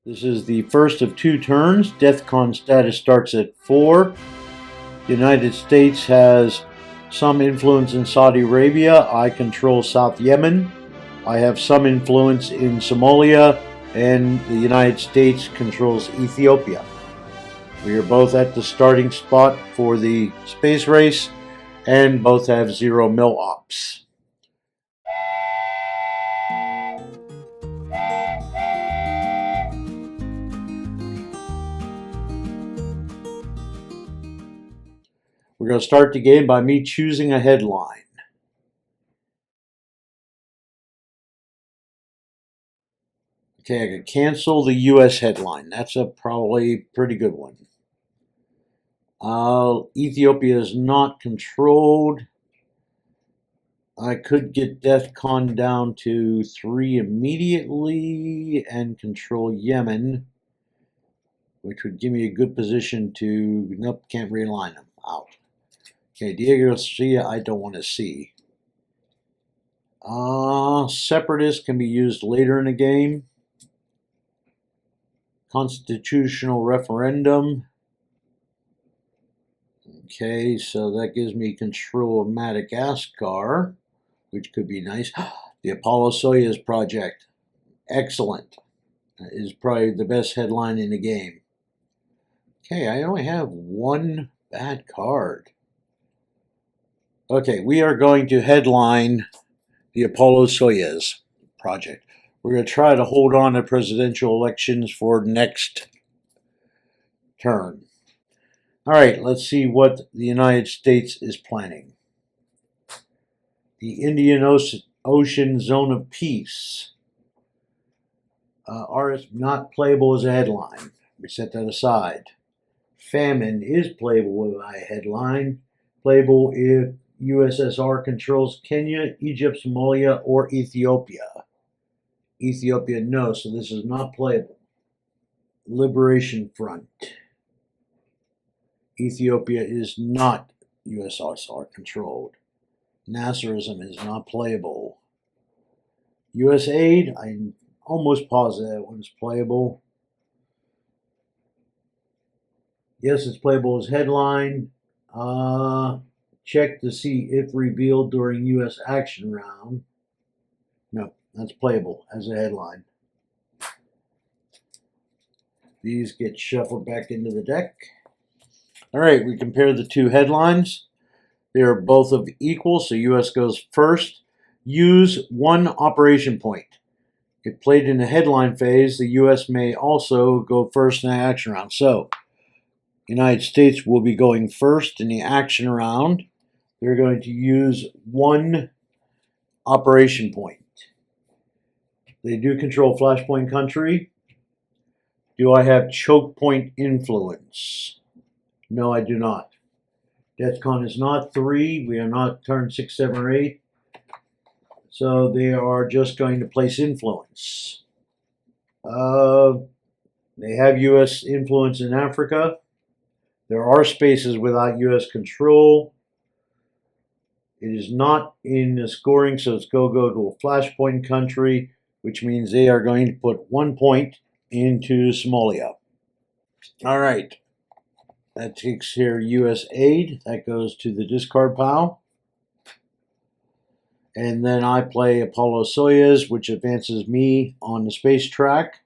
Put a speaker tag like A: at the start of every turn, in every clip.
A: This is the first of two turns. DEFCON status starts at 4. The United States has some influence in Saudi Arabia. I control South Yemen. I have some influence in Somalia, and the United States controls Ethiopia. We are both at the starting spot for the space race, and both have 0 mil ops. We're going to start the game by me choosing a headline. Okay, I can cancel the U.S. headline. That's a probably pretty good one. Ethiopia is not controlled. I could get DEFCON down to 3 immediately and control Yemen, which would give me a good position to... Nope, can't realign them. Out. Okay, Diego Garcia, I don't want to see. Separatists can be used later in the game. Constitutional referendum. Okay, so that gives me control of Madagascar, which could be nice. The Apollo-Soyuz project. Excellent. Is probably the best headline in the game. Okay, I only have one bad card. Okay, we are going to headline the Apollo-Soyuz project. We're going to try to hold on to presidential elections for next turn. All right, let's see what the United States is planning. The Indian Ocean Zone of Peace. Are not playable as a headline. We set that aside. Famine is playable as a headline. Playable if USSR controls Kenya, Egypt, Somalia, or Ethiopia. Ethiopia, no, so this is not playable. Liberation Front. Ethiopia is not USSR controlled. Nasserism is not playable. US aid, I'm almost positive that one's playable. Yes, it's playable as headline. Check to see if revealed during US action round. No, that's playable as a headline. These get shuffled back into the deck. All right, we compare the two headlines. They are both of equal, so US goes first. Use 1 operation point. If played in the headline phase, the US may also go first in the action round. So, United States will be going first in the action round. They're going to use 1 operation point. They do control flashpoint country. Do I have choke point influence? No, I do not. DEFCON is not 3. We are not turn 6, 7, or 8. So they are just going to place influence. They have U.S. influence in Africa. There are spaces without U.S. control. It is not in the scoring, so it's go to a flashpoint country, which means they are going to put 1 point into Somalia. All right. That takes care of U.S. aid. That goes to the discard pile. And then I play Apollo-Soyuz, which advances me on the space track,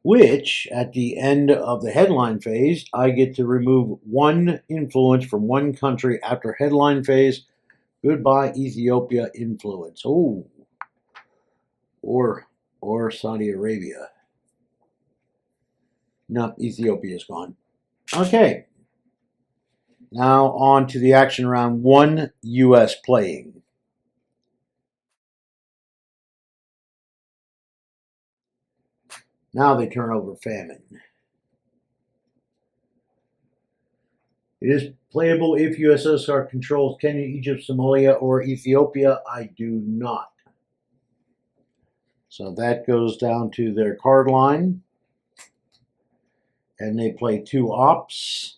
A: which, at the end of the headline phase, I get to remove 1 influence from 1 country after headline phase. Goodbye, Ethiopia influence. Oh, or Saudi Arabia. No, Ethiopia is gone. Okay. Now on to the action round 1, U.S. playing. Now they turn over famine. It is playable if USSR controls Kenya, Egypt, Somalia, or Ethiopia. I do not. So that goes down to their card line. And they play 2 ops.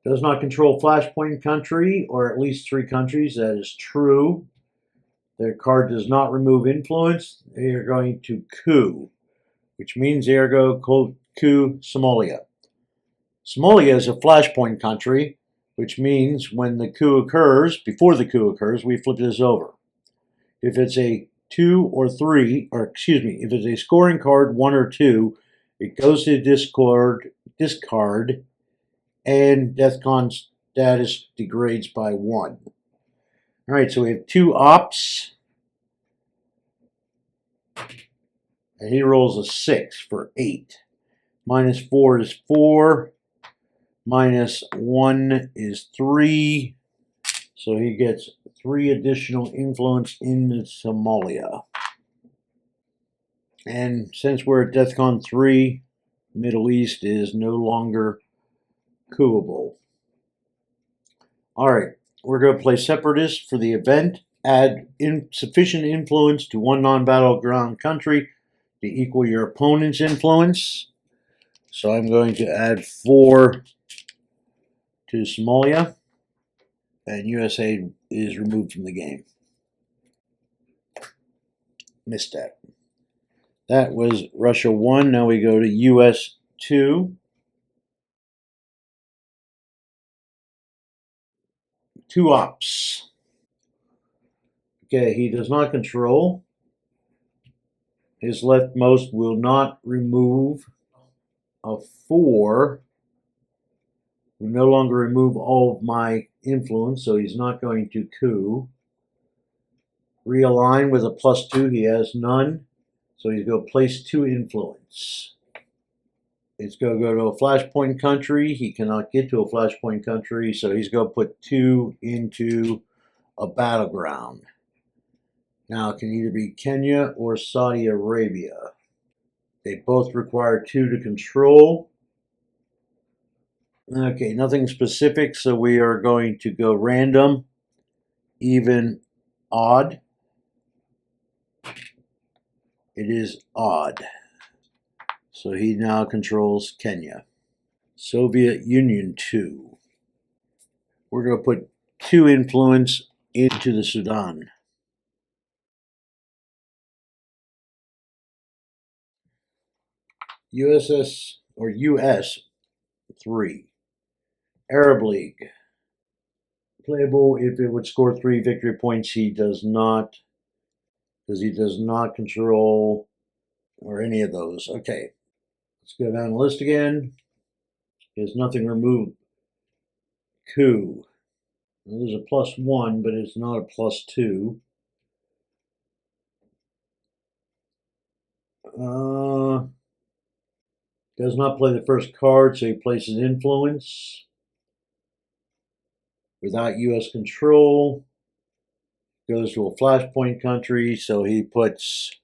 A: Does not control flashpoint country, or at least 3 countries. That is true. their card does not remove influence, they are going to coup, which means they are going to coup Somalia. Somalia is a flashpoint country, which means when the coup occurs, before the coup occurs, we flip this over. If it's a 2 or 3, or excuse me, if it's a scoring card 1 or 2, it goes to discard, and DEFCON status degrades by 1. All right, so we have 2 ops, and he rolls a 6 for 8. Minus 4 is 4. Minus 1 is 3. So he gets 3 additional influence in Somalia. And since we're at DEFCON 3, Middle East is no longer couable. All right, we're going to play Separatist for the event. Add sufficient influence to one non-battleground country to equal your opponent's influence. So I'm going to add 4 to Somalia, and USA is removed from the game. Missed that. That was Russia 1. Now we go to US 2. 2 ops. Okay, he does not control. His leftmost will not remove a 4. Will no longer remove all of my influence, so he's not going to coup. Realign with a +2. He has none, so he's going to place 2 influence. It's going to go to a flashpoint country. He cannot get to a flashpoint country, so he's going to put 2 into a battleground. Now, it can either be Kenya or Saudi Arabia. They both require 2 to control. Okay, nothing specific, so we are going to go random, even, odd. It is odd. So he now controls Kenya. Soviet Union 2. We're going to put 2 influence into the Sudan. USS or US 3. Arab League. Playable if it would score 3 victory points. He does not, because he does not control or any of those. Okay, let's go down the list again. There's nothing removed. Coup. Well, there's a +1, but it's not a +2. Does not play the first card, so he places influence. Without US control. Goes to a flashpoint country, so he puts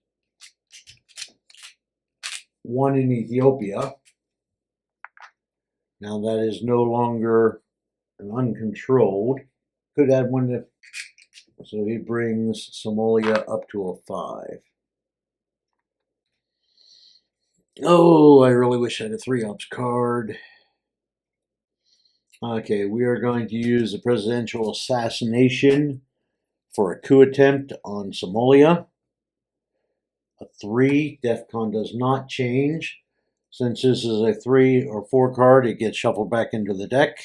A: 1 in Ethiopia. Now that is no longer an uncontrolled. Could add 1 to, so he brings Somalia up to a 5. Oh, I really wish I had a 3 ops card. Okay, we are going to use the presidential assassination for a coup attempt on Somalia. A 3, DEFCON does not change. Since this is a 3 or 4 card, it gets shuffled back into the deck.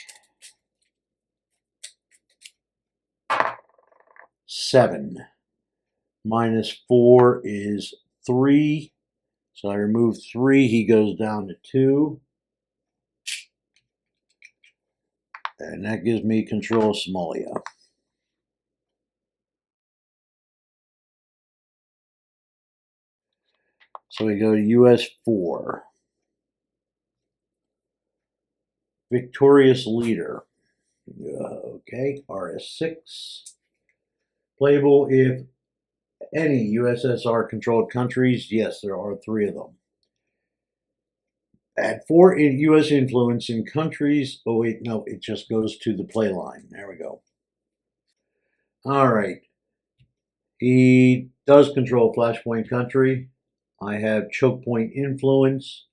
A: 7. Minus 4 is 3. So I remove 3, he goes down to 2. And that gives me control of Somalia. So we go to US 4. Victorious Leader. Okay, RS 6. Playable if any USSR controlled countries. Yes, there are 3 of them. Add 4 in US influence in countries. Oh, wait, no, it just goes to the play line. There we go. All right. He does control Flashpoint country. I have choke point influence.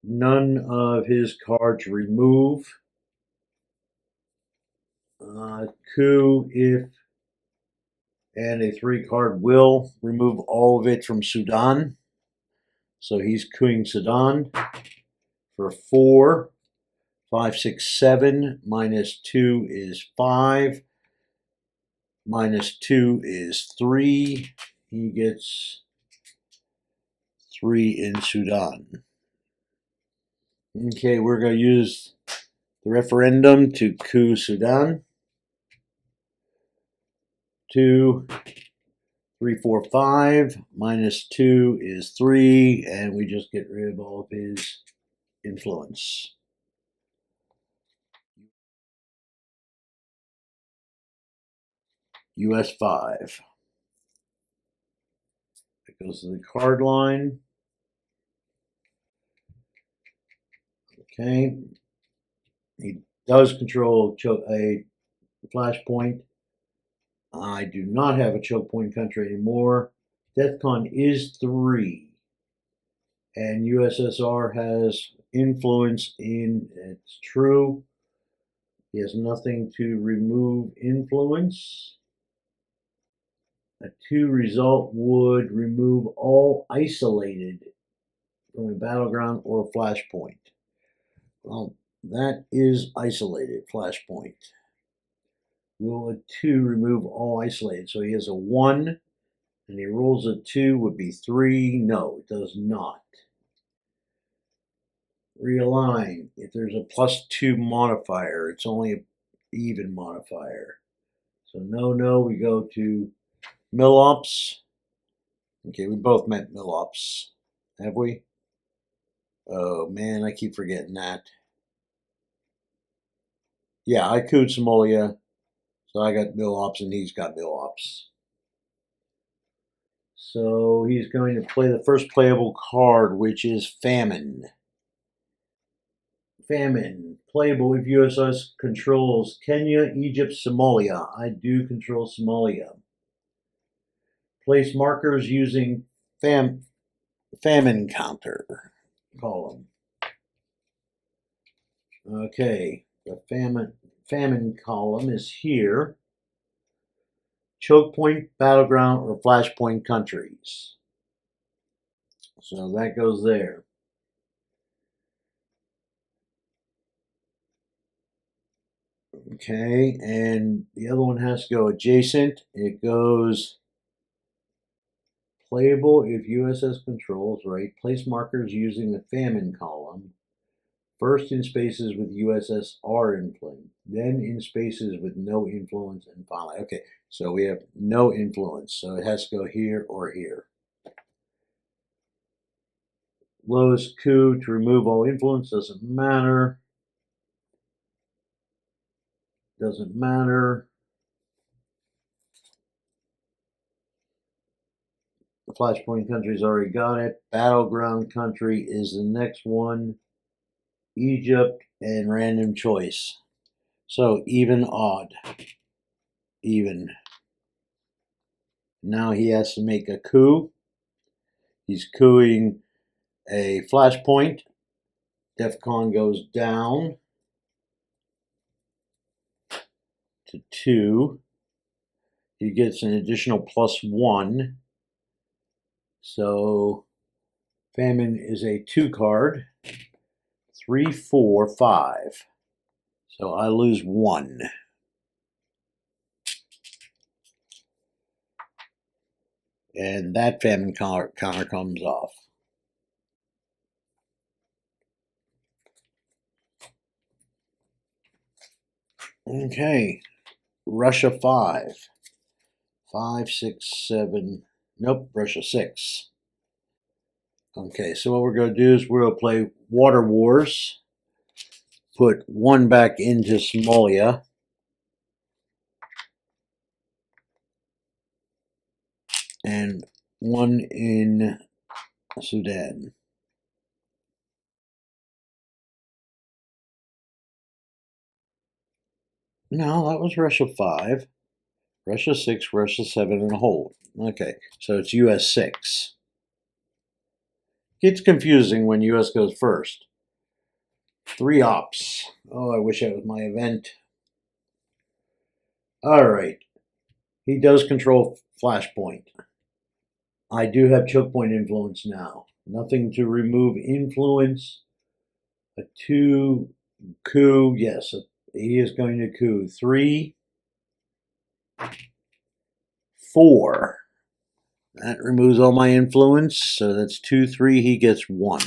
A: None of his cards remove. Coup if And a 3-card will remove all of it from Sudan. So he's cooing Sudan for 4. 5, 6, 7. Minus 2 is 5. Minus 2 is 3. He gets 3 in Sudan. Okay, we're going to use the referendum to coup Sudan. 2, 3, 4, 5. Minus 2 is 3, and we just get rid of all of his influence. US 5. It goes to the card line. Okay. He does control a flashpoint. I do not have a choke point country anymore. DEFCON is 3. And USSR has influence in, it's true. He has nothing to remove influence. A 2 result would remove all isolated from a battleground or flashpoint. Well, that is isolated, flashpoint. Will a 2 remove all isolated? So he has a 1, and he rolls a 2, would be 3. No, it does not. Realign. If there's a +2 modifier, it's only an even modifier. So no, we go to Millops. Okay, we both meant Millops. Have we? Oh man, I keep forgetting that. Yeah, I cooed Somalia, so I got Millops and he's got Millops. So he's going to play the first playable card, which is Famine. Famine. Playable if USS controls Kenya, Egypt, Somalia. I do control Somalia. Place markers using famine counter column. Okay, the famine column is here. Choke point, battleground, or flashpoint countries. So that goes there. Okay, and the other one has to go adjacent. It goes playable if USS controls, right? Place markers using the famine column. First in spaces with USSR influence, then in spaces with no influence, and finally. Okay, so we have no influence, so it has to go here or here. Lowest coup to remove all influence, doesn't matter. Doesn't matter. The flashpoint country's already got it. Battleground country is the next one. Egypt and random choice. So even, odd. Even. Now he has to make a coup. He's cooing a flashpoint. DEFCON goes down to 2. He gets an additional +1. So famine is a 2 card. 3, 4, 5. So I lose 1. And that famine counter comes off. Okay, Russia 5. 5, 6, 7. Nope, Russia 6. Okay, so what we're going to do is we're going to play Water Wars. Put 1 back into Somalia. And 1 in Sudan. No, that was Russia 5. Russia 6, Russia 7, and a hold. Okay, so it's US 6. Gets confusing when US goes first. 3 ops. Oh, I wish that was my event. All right. He does control flashpoint. I do have choke point influence now. Nothing to remove influence. A 2 coup. Yes, he is going to coup. 3, 4. That removes all my influence. So that's 2, 3. He gets 1.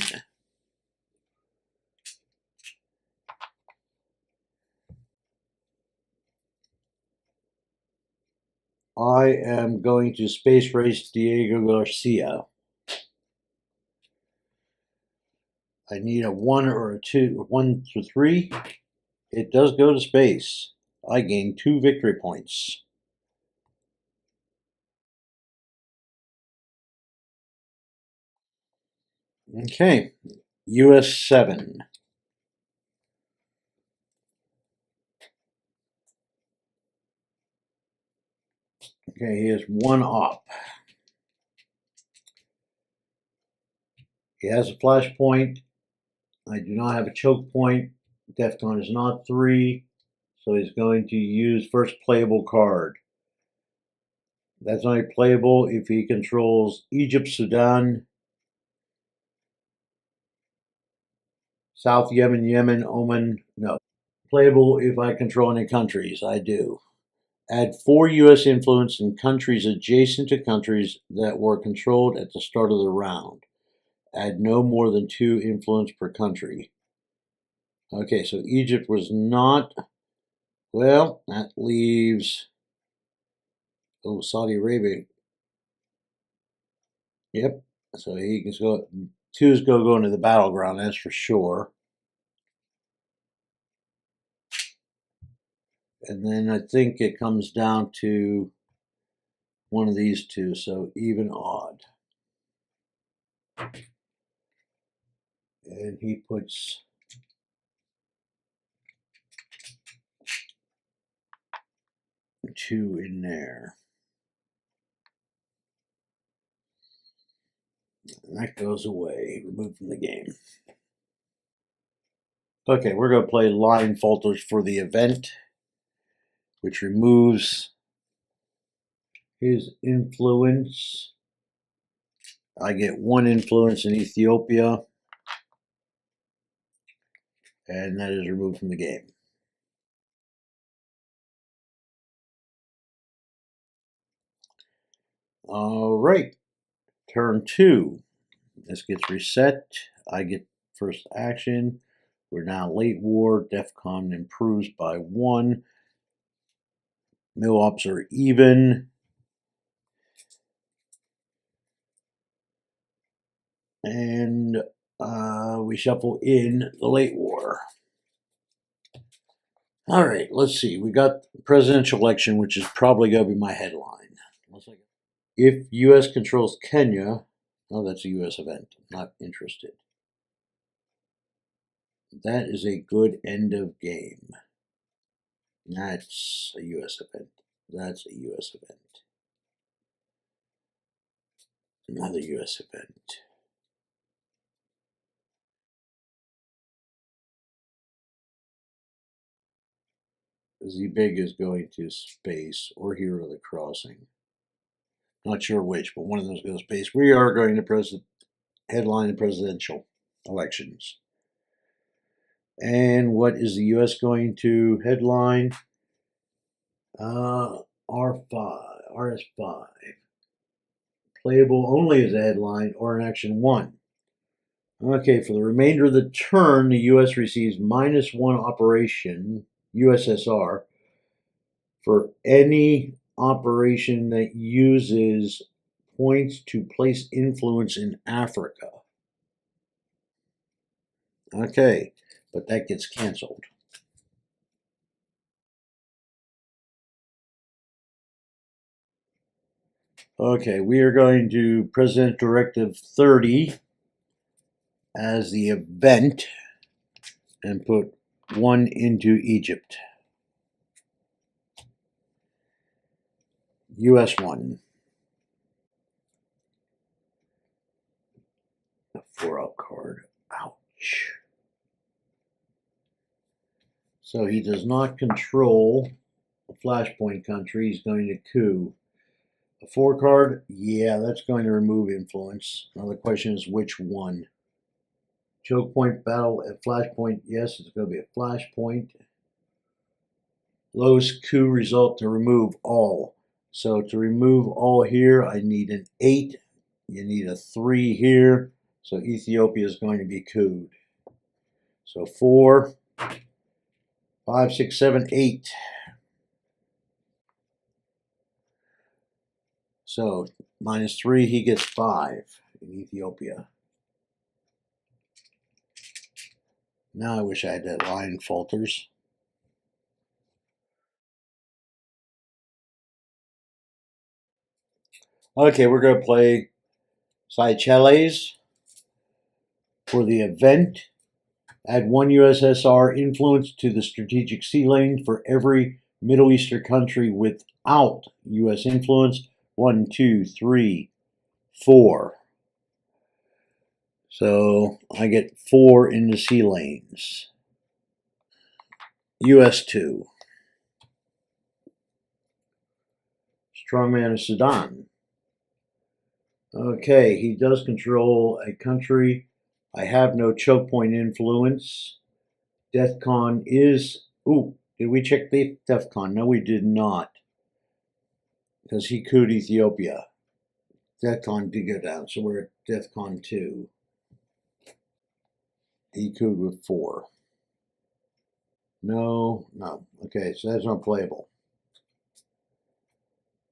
A: I am going to space race Diego Garcia. I need a 1 or a 2, 1 to 3. It does go to space. I gain 2 victory points. Okay, US 7. Okay, he has 1 op. He has a flashpoint. I do not have a choke point. Defcon is not 3, so he's going to use first playable card. That's only playable if he controls Egypt, Sudan, South Yemen, Yemen, Oman. No. Playable if I control any countries. I do. Add 4 U.S. influence in countries adjacent to countries that were controlled at the start of the round. Add no more than 2 influence per country. Okay, so Egypt was not. Well, that leaves. Oh, Saudi Arabia. Yep. So he can go. 2 is go into the battleground. That's for sure. And then I think it comes down to one of these two. So even odd. And he puts 2 in there. And that goes away, removed from the game. Okay, we're going to play line falters for the event, which removes his influence. I get 1 influence in Ethiopia, and that is removed from the game. All right, turn 2. This gets reset. I get first action. We're now late war. Defcon improves by 1. Mil ops are even. And we shuffle in the late war. All right, let's see. We got presidential election, which is probably going to be my headline. If U.S. controls Kenya, oh, that's a U.S. event. Not interested. That is a good end of game. That's a U.S. event. That's a U.S. event. Another U.S. event. Z-Big is going to space or Hero of the Crossing. Not sure which, but one of those goes to space. We are going to headline the presidential elections. And what is the U.S. going to headline? R5, RS5. Playable only as a headline or in action 1. Okay, for the remainder of the turn, the U.S. receives -1 operation, USSR, for any operation that uses points to place influence in Africa. Okay, but that gets canceled. Okay, we are going to President Directive 30 as the event and put 1 into Egypt. US 1. A 4-out card. Ouch. So he does not control a flashpoint country. He's going to coup. A 4 card, yeah, that's going to remove influence. Now the question is which one? Choke point battle at flashpoint, yes, it's going to be a flashpoint. Lowest coup result to remove all. So to remove all here, I need an 8. You need a 3 here. So Ethiopia is going to be couped. So 4, 5, 6, 7, 8. So -3, he gets 5 in Ethiopia. Now I wish I had that line falters. Okay, we're going to play Seychelles for the event. Add 1 USSR influence to the strategic sea lane for every Middle Eastern country without US influence. 1, 2, 3, 4. So I get 4 in the sea lanes. US 2. Strongman of Sudan. Okay, he does control a country. I have no choke point influence. DEFCON is... Ooh, did we check the DEFCON? No, we did not. Because he couped Ethiopia. DEFCON did go down, so we're at DEFCON 2. He couped with 4. No. Okay, so that's unplayable.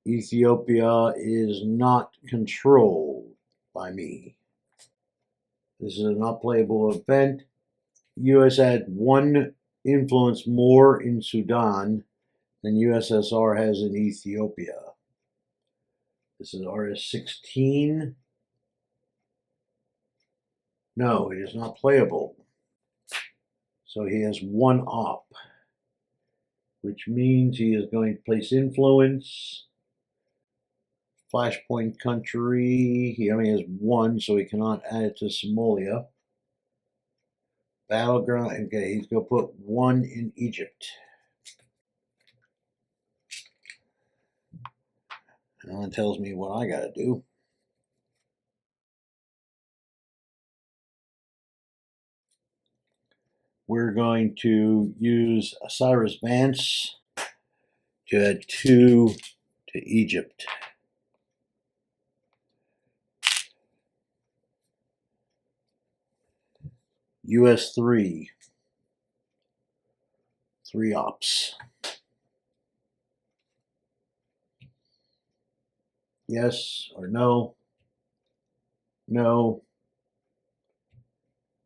A: Ethiopia is not controlled by me. This is an unplayable event. US had 1 influence more in Sudan than USSR has in Ethiopia. This is RS-16. No, it is not playable. So he has 1 op, which means he is going to place influence. Flashpoint country, he only has 1, so he cannot add it to Somalia. Battleground, okay, he's going to put 1 in Egypt. Now it tells me what I got to do. We're going to use Cyrus Vance to add 2 to Egypt. US 3. 3 ops. Yes or no? No.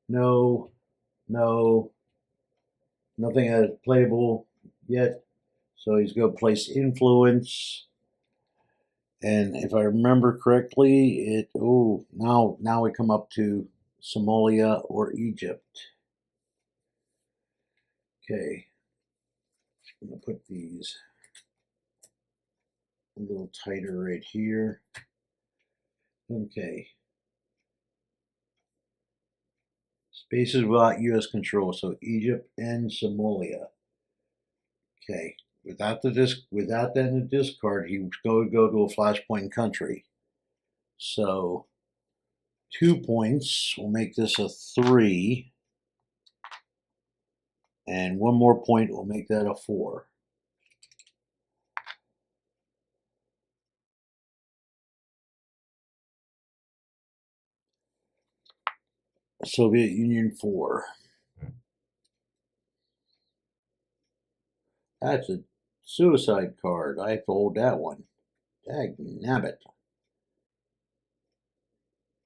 A: No. No. Nothing as playable yet. So he's going to place influence. And if I remember correctly, now we come up to Somalia or Egypt. Okay. I'm going to put these a little tighter right here. Okay. Spaces without U.S. control, so Egypt and Somalia. Okay. Without that in the discard, he was going to go to a flashpoint country. So 2 points will make this a 3. And 1 more point will make that a 4. Soviet Union 4. That's a suicide card. I have to hold that one. Dagnabbit.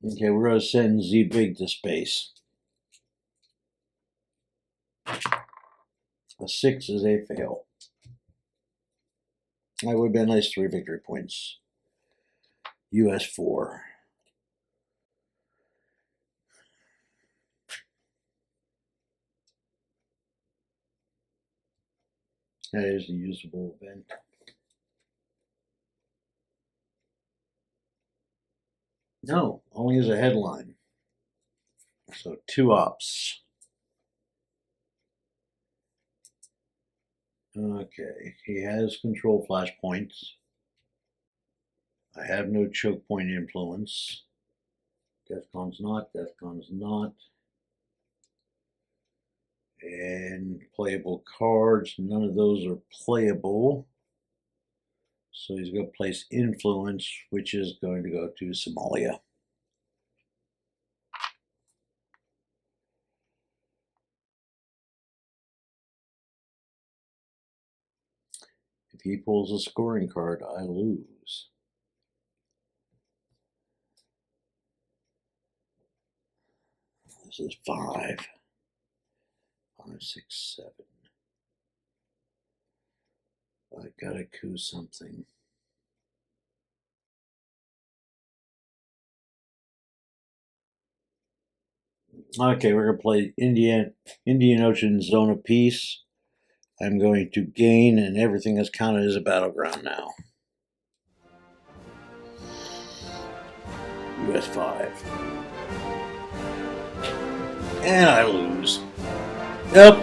A: Okay, we're going to send Z Big to space. A 6 is a fail. That would have been nice 3 victory points. US 4. That is a usable event. No, only as a headline. So 2 ops. Okay, he has control flashpoints. I have no choke point influence. DEFCON's not, DEFCON's not. And playable cards, none of those are playable. So he's going to place influence, which is going to go to Somalia. If he pulls a scoring card, I lose. This is 5. 5, 6, 7. I gotta coup something. Okay, we're gonna play Indian Ocean Zone of Peace. I'm going to gain, and everything is counted as a battleground now. US 5. And I lose. Yep.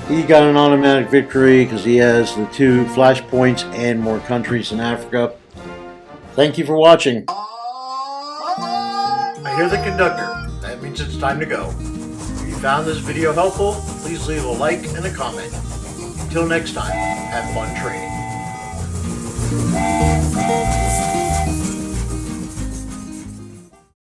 A: He got an automatic victory because he has the 2 flashpoints and more countries in Africa. Thank you for watching. I hear the conductor. That means it's time to go. If you found this video helpful, please leave a like and a comment. Until next time, have fun trading.